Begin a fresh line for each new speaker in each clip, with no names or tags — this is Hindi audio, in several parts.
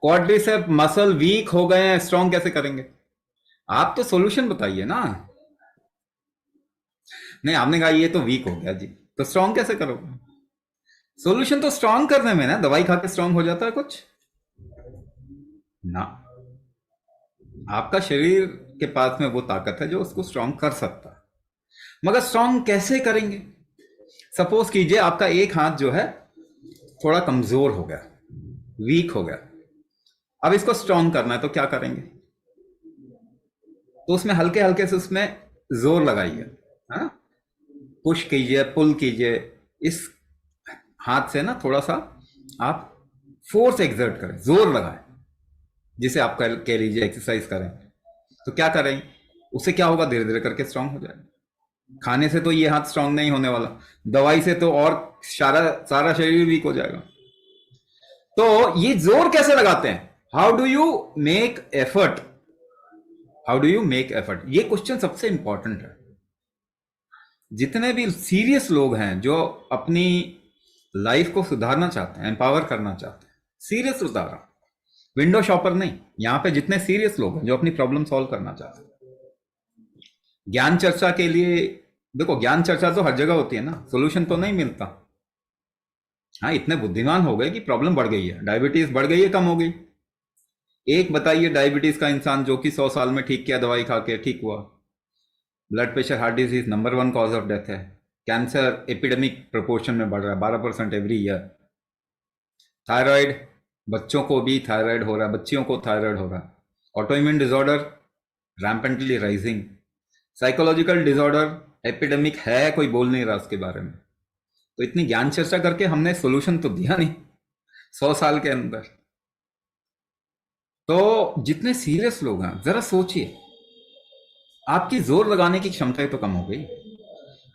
क्वाड्रिसेप मसल वीक हो गए हैं, स्ट्रांग कैसे करेंगे? आप तो सॉल्यूशन बताइए ना। नहीं, आपने कहा ये तो वीक हो गया जी, तो स्ट्रांग कैसे करोगे? सॉल्यूशन तो स्ट्रांग करने में ना, दवाई खा के स्ट्रांग हो जाता है कुछ ना। आपका शरीर के पास में वो ताकत है जो उसको स्ट्रांग कर सकता है, मगर स्ट्रांग कैसे करेंगे? सपोज कीजिए आपका एक हाथ जो है थोड़ा कमजोर हो गया, वीक हो गया, अब इसको स्ट्रांग करना है तो क्या करेंगे? तो उसमें हल्के हल्के से उसमें जोर लगाइए, है ना? पुश कीजिए, पुल कीजिए, इस हाथ से ना थोड़ा सा आप फोर्स एक्सर्ट करें, जोर लगाएं, जिसे आप कह लीजिए एक्सरसाइज करें। तो क्या करें? उससे क्या होगा, धीरे धीरे करके स्ट्रांग हो जाएगा। खाने से तो ये हाथ स्ट्रांग नहीं होने वाला, दवाई से तो और सारा सारा शरीर वीक हो जाएगा। तो ये जोर कैसे लगाते हैं? How do you make effort? How do you make effort, ये क्वेश्चन सबसे इंपॉर्टेंट है। जितने भी सीरियस लोग हैं जो अपनी लाइफ को सुधारना चाहते हैं, एम्पावर करना चाहते हैं, सीरियस सुधारना, विंडो शॉपर नहीं, यहां पे जितने सीरियस लोग हैं जो अपनी प्रॉब्लम सॉल्व करना चाहते हैं, ज्ञान चर्चा के लिए, देखो ज्ञान चर्चा तो हर जगह होती है ना, सोल्यूशन तो नहीं मिलता। हाँ, इतने बुद्धिमान हो गए कि प्रॉब्लम बढ़ गई है, डायबिटीज बढ़ गई है, कम हो गई। एक बताइए डायबिटीज का इंसान जो कि 100 साल में ठीक किया, दवाई खा के ठीक हुआ। Blood pressure, heart disease number one cause of death है। कैंसर एपिडेमिक प्रोपोर्शन में बढ़ रहा है, 12% एवरी ईयर। थायराइड, बच्चों को भी थायराइड हो रहा है, बच्चियों को थायराइड हो रहा है। Autoimmune disorder rampantly rising. Psychological disorder epidemic है, कोई बोल नहीं रहा उसके बारे में। तो इतनी ज्ञान चर्चा करके हमने सोल्यूशन तो दिया नहीं 100 साल के अंदर। तो जितने सीरियस लोग हैं जरा सोचिए, आपकी जोर लगाने की क्षमता तो कम हो गई।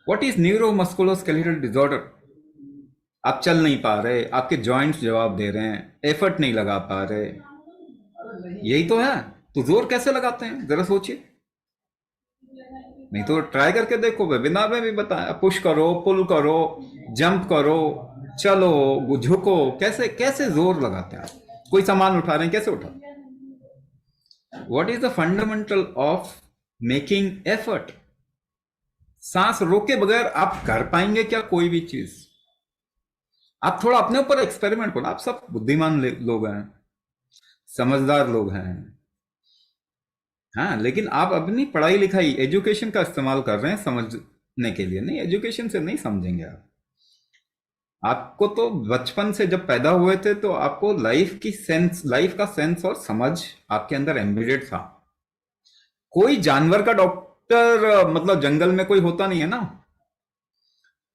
What is neuromusculoskeletal disorder? आप चल नहीं पा रहे, आपके जॉइंट्स जवाब दे रहे हैं, एफर्ट नहीं लगा पा रहे, यही तो है। तो जोर कैसे लगाते हैं जरा सोचिए। नहीं तो ट्राई करके देखो, वेबिनार में भी बताया, पुश करो, पुल करो, जंप करो, चलो, झुको, कैसे कैसे जोर लगाते हैं आप? कोई सामान उठा रहे हैं, कैसे उठाते हैं? What is the fundamental of making effort? सांस रोके बगैर आप कर पाएंगे क्या कोई भी चीज? आप थोड़ा अपने ऊपर एक्सपेरिमेंट करो। आप सब बुद्धिमान लोग हैं, समझदार लोग हैं, हाँ, लेकिन आप अपनी पढ़ाई लिखाई, एजुकेशन का इस्तेमाल कर रहे हैं समझने के लिए, नहीं एजुकेशन से नहीं समझेंगे आप। आपको तो बचपन से जब पैदा हुए थे तो आपको लाइफ की सेंस, लाइफ का सेंस और समझ आपके अंदर एम्बेडेड था। कोई जानवर का डॉक्टर मतलब जंगल में कोई होता नहीं है ना,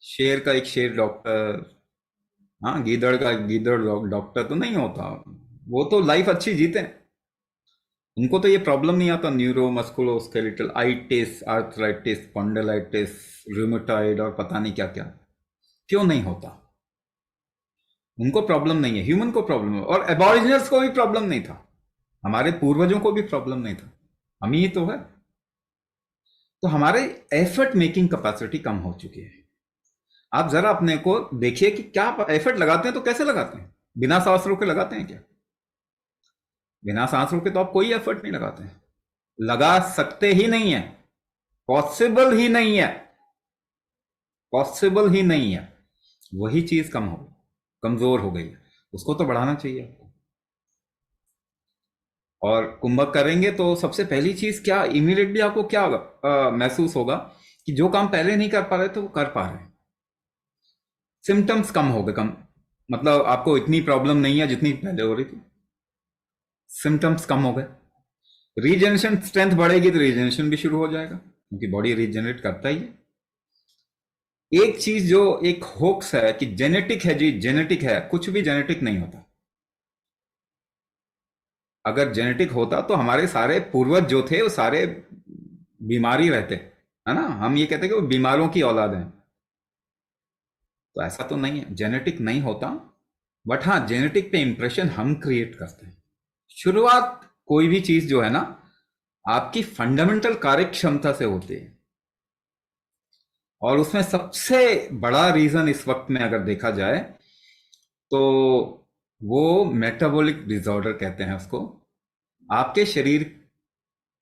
शेर का एक शेर डॉक्टर, हाँ, गीदड़ का गीदड़ डॉक्टर तो नहीं होता। वो तो लाइफ अच्छी जीते, उनको तो ये प्रॉब्लम नहीं आता, neuro musculoskeletal itis, arthritis, spondylitis, rheumatoid और पता नहीं क्या क्या। क्यों नहीं होता? उनको प्रॉब्लम नहीं है, ह्यूमन को प्रॉब्लम है। और एबॉरिजिनल्स को भी प्रॉब्लम नहीं था, हमारे पूर्वजों को भी प्रॉब्लम नहीं था, हम ही तो है। तो हमारे एफर्ट मेकिंग कैपेसिटी कम हो चुकी है। आप जरा अपने को देखिए कि क्या एफर्ट लगाते हैं तो कैसे लगाते हैं? बिना सांस रोके लगाते हैं क्या? बिना सांस रोके तो आप कोई एफर्ट नहीं लगाते हैं, लगा सकते ही नहीं है, पॉसिबल ही नहीं है, पॉसिबल ही नहीं है। वही चीज कम हो, कमजोर हो गई, उसको तो बढ़ाना चाहिए आपको। और कुंभक करेंगे तो सबसे पहली चीज क्या, इमीडिएटली आपको क्या महसूस होगा कि जो काम पहले नहीं कर पा रहे थे वो कर पा रहे हैं। सिम्टम्स कम हो गए, कम मतलब आपको इतनी प्रॉब्लम नहीं है जितनी पहले हो रही थी, सिम्टम्स कम हो गए। रीजनरेशन स्ट्रेंथ बढ़ेगी तो रीजनरेशन भी शुरू हो जाएगा, क्योंकि बॉडी रीजनरेट करता ही है। एक चीज जो एक होक्स है कि जेनेटिक है जी, जेनेटिक है, कुछ भी जेनेटिक नहीं होता। अगर जेनेटिक होता तो हमारे सारे पूर्वज जो थे वो सारे बीमारी रहते, है ना? हम ये कहते हैं कि वो बीमारों की औलाद है, तो ऐसा तो नहीं है, जेनेटिक नहीं होता। बट हाँ, जेनेटिक पे इंप्रेशन हम क्रिएट करते हैं। शुरुआत कोई भी चीज जो है ना, आपकी फंडामेंटल कार्य क्षमता से होती है। और उसमें सबसे बड़ा रीजन इस वक्त में अगर देखा जाए तो वो मेटाबॉलिक डिसऑर्डर कहते हैं उसको। आपके शरीर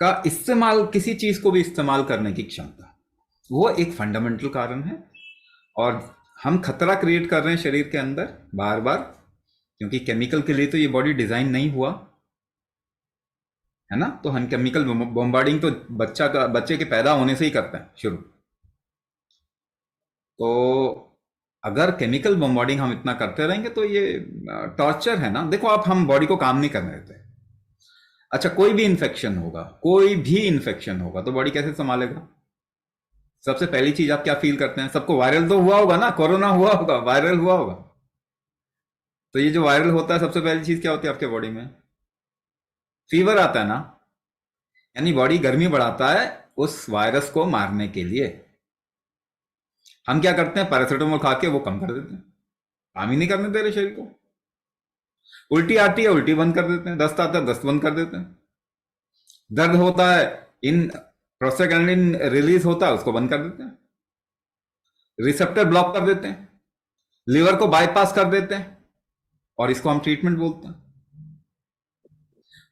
का इस्तेमाल, किसी चीज को भी इस्तेमाल करने की क्षमता, वो एक फंडामेंटल कारण है। और हम खतरा क्रिएट कर रहे हैं शरीर के अंदर बार बार, क्योंकि केमिकल के लिए तो ये बॉडी डिजाइन नहीं हुआ है ना। तो हम केमिकल बॉम्बार्डिंग तो बच्चे के पैदा होने से ही करते हैं शुरू। तो अगर केमिकल बॉम्बार्डिंग हम इतना करते रहेंगे तो ये टॉर्चर है ना। देखो आप, हम बॉडी को काम नहीं करने देते। अच्छा, कोई भी इन्फेक्शन होगा तो बॉडी कैसे संभालेगा? सबसे पहली चीज आप क्या फील करते हैं? सबको वायरल तो हुआ होगा ना, कोरोना हुआ होगा, वायरल हुआ होगा। तो ये जो वायरल होता है, सबसे पहली चीज क्या होती है आपके बॉडी में? फीवर आता है ना। यानी बॉडी गर्मी बढ़ाता है उस वायरस को मारने के लिए। हम क्या करते हैं? पैरासिटामोल खा के वो कम कर देते हैं, काम ही नहीं करने दे रहे शरीर को। उल्टी आती है, उल्टी बंद कर देते हैं। दस्त आता है, दस्त बंद कर देते हैं। दर्द होता है, इन प्रोस्टाग्लैंडिन रिलीज होता है, उसको बंद कर देते हैं। रिसेप्टर ब्लॉक कर देते हैं, लिवर को बाईपास कर देते हैं, और इसको हम ट्रीटमेंट बोलते हैं।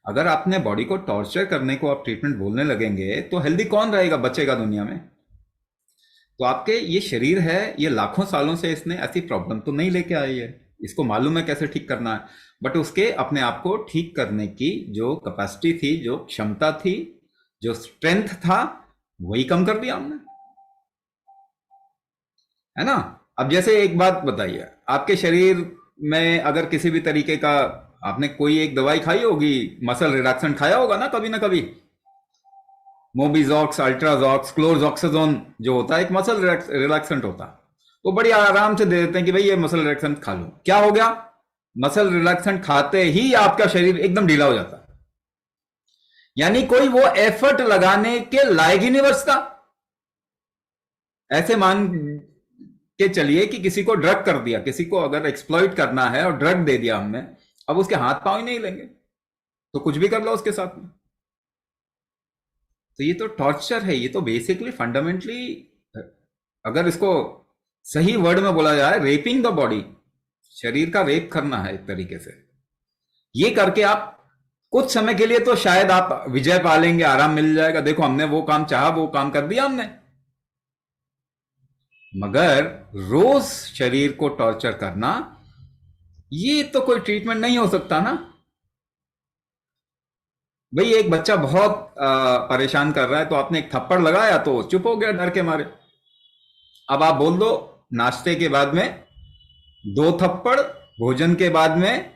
अगर आपने बॉडी को टॉर्चर करने को आप ट्रीटमेंट बोलने लगेंगे तो हेल्दी कौन रहेगा, बचेगा दुनिया में? तो आपके ये शरीर है, ये लाखों सालों से इसने ऐसी प्रॉब्लम तो नहीं लेके आई है। इसको मालूम है कैसे ठीक करना है, बट उसके अपने आप को ठीक करने की जो कैपेसिटी थी, जो क्षमता थी, जो स्ट्रेंथ था, वही कम कर दिया हमने, है ना। अब जैसे एक बात बताइए, आपके शरीर में अगर किसी भी तरीके का, आपने कोई एक दवाई खाई होगी, मसल रिलैक्सेंट खाया होगा ना कभी ना कभी। मोबिजॉक्स, अल्ट्राजॉक्स, क्लोरजॉक्साजोन जो होता है, एक मसल रिलैक्सेंट होता है। वो बड़ी आराम से दे देते हैं कि भाई ये मसल रिलैक्सेंट खा लो। क्या हो गया? मसल रिलैक्सेंट खाते ही आपका शरीर एकदम ढीला हो जाता है। यानी कोई वो एफर्ट लगाने के लायक ही नहीं बचता। ऐसे मान के चलिए कि किसी को ड्रग कर दिया, किसी को अगर एक्सप्लॉइट करना है और ड्रग दे दिया हमने, अब उसके हाथ पांव ही नहीं लेंगे, तो कुछ भी कर लो उसके साथ में। तो ये तो टॉर्चर है, ये तो बेसिकली फंडामेंटली, अगर इसको सही वर्ड में बोला जाए, रेपिंग द बॉडी। शरीर का रेप करना है एक तरीके से। ये करके आप कुछ समय के लिए तो शायद आप विजय पा लेंगे, आराम मिल जाएगा, देखो हमने वो काम चाहा, वो काम कर दिया हमने। मगर रोज शरीर को टॉर्चर करना, ये तो कोई ट्रीटमेंट नहीं हो सकता ना। भाई एक बच्चा बहुत परेशान कर रहा है, तो आपने एक थप्पड़ लगाया तो चुप हो गया डर के मारे। अब आप बोल दो नाश्ते के बाद में 2 थप्पड़, भोजन के बाद में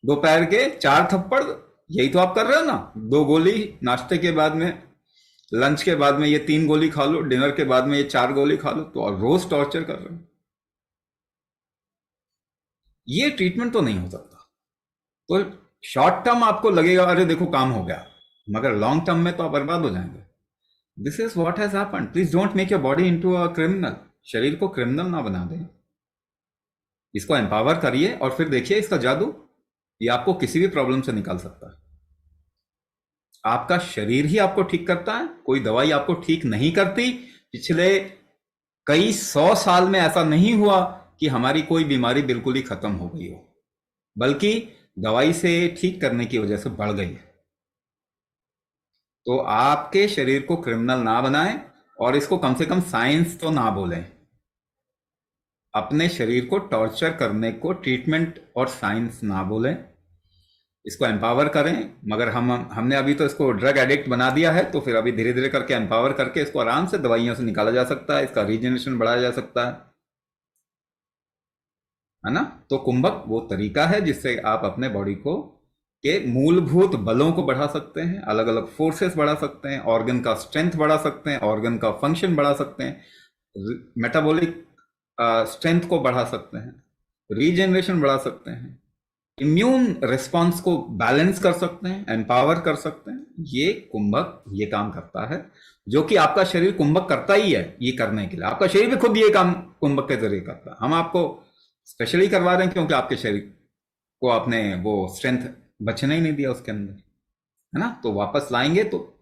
दोपहर के 4 थप्पड़, यही तो आप कर रहे हो ना। 2 गोली नाश्ते के बाद में, लंच के बाद में ये 3 गोली खा लो, डिनर के बाद में ये 4 गोली खा लो, तो और रोज टॉर्चर कर रहे हो। ये ट्रीटमेंट तो नहीं हो सकता। तो शॉर्ट टर्म आपको लगेगा अरे देखो काम हो गया, मगर लॉन्ग टर्म में तो आप बर्बाद हो जाएंगे। This is what has happened. Please don't make your body into a criminal. शरीर को क्रिमिनल ना बना दें, इसको एम्पावर करिए और फिर देखिए इसका जादू। ये आपको किसी भी प्रॉब्लम से निकाल सकता है। आपका शरीर ही आपको ठीक करता है, कोई दवाई आपको ठीक नहीं करती। पिछले कई 100 साल में ऐसा नहीं हुआ कि हमारी कोई बीमारी बिल्कुल ही खत्म हो गई हो, बल्कि दवाई से ठीक करने की वजह से बढ़ गई है। तो आपके शरीर को क्रिमिनल ना बनाएं, और इसको कम से कम साइंस तो ना बोलें। अपने शरीर को टॉर्चर करने को ट्रीटमेंट और साइंस ना बोलें, इसको एम्पावर करें। मगर हमने अभी तो इसको ड्रग एडिक्ट बना दिया है, तो फिर अभी धीरे धीरे करके एम्पावर करके इसको आराम से दवाइयों से निकाला जा सकता है, इसका रीजनरेशन बढ़ाया जा सकता है ना। तो कुंभक वो तरीका है जिससे आप अपने बॉडी को के मूलभूत बलों को बढ़ा सकते हैं, अलग अलग फोर्सेस बढ़ा सकते हैं, ऑर्गन का स्ट्रेंथ बढ़ा सकते हैं, ऑर्गन का फंक्शन बढ़ा सकते हैं, मेटाबॉलिक स्ट्रेंथ को बढ़ा सकते हैं, रीजनरेशन बढ़ा सकते हैं, इम्यून रिस्पॉन्स को बैलेंस कर सकते हैं, एम्पावर कर सकते हैं। ये कुंभक ये काम करता है, जो कि आपका शरीर कुंभक करता ही है। ये करने के लिए आपका शरीर भी खुद ये काम कुंभक के जरिए करता है। हम आपको स्पेशली करवा रहे हैं क्योंकि आपके शरीर को आपने वो स्ट्रेंथ बचने ही नहीं दिया उसके अंदर, है ना। तो वापस लाएंगे तो